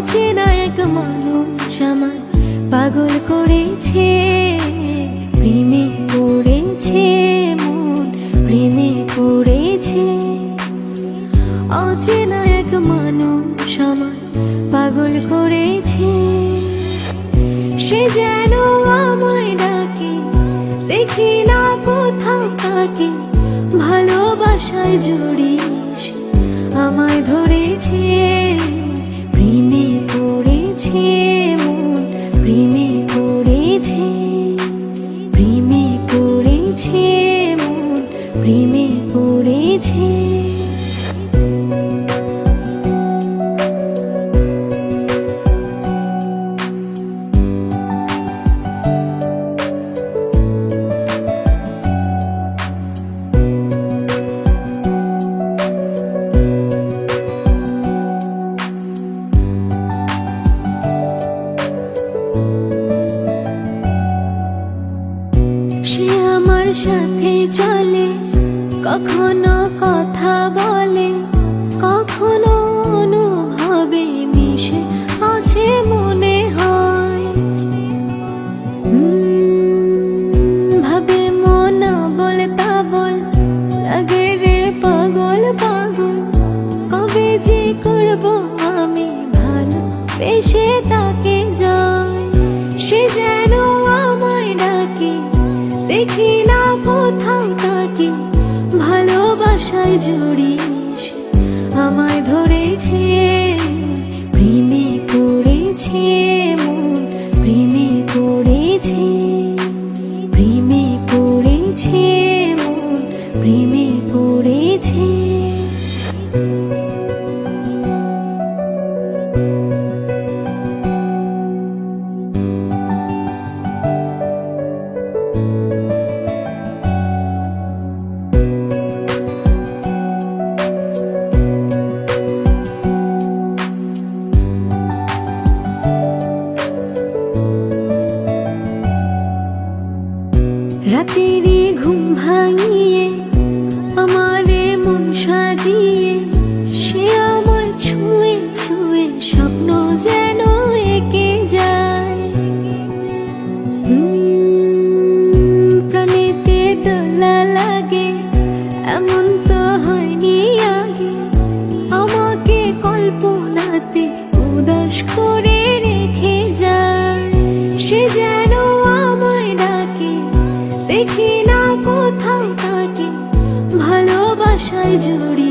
অচেনা এক মানুষ আমায় পাগল করেছে, প্রেমে পড়েছে মন, প্রেমে পড়েছে। অচেনা এক মানুষ আমায় পাগল করেছে, সে যেন আমায় ডাকে, দেখি না কোথাও তাকে। ভালোবাসায় জড়িয়ে আমায় ধরেছে, প্রেমে পড়েছে মন, প্রেমে পড়েছে, প্রেমে পড়েছে মন, প্রেমে পড়েছে। সে আমার সাথে চলে, কখনো কথা বলে, কখনো অনুভবে মিশে আছে মনে হয়। ভাবে মন বলে তা বল, লাগে রে পাগল পাগল। কবে যে করবো আমি ভালো বেশে তাকে যায়, সে যেন আমায় ডাকে, দেখি না কোথাও তাকে। ভালোবাসায় জড়িয়ে আমায় ধরেছে, প্রেমে পড়েছে মন, প্রেমে পড়েছে, প্রেমে পড়েছে মন, প্রেমে পড়েছে। রাতেরই ঘুম ভাঙিয়ে আমারে মন সাজিয়ে, সে আমার ছুঁয়ে ছুঁয়ে স্বপ্ন যেন এঁকে যায়। প্রাণেতে দোলা লাগে, এমন তো হয়নি আগে। আমাকে কল্পনাতে উদাস করে রেখে যায়, সে যেন আমায় ডাকে, দেখি না কোথাও তাকে। ভালোবাসায় জড়িয়ে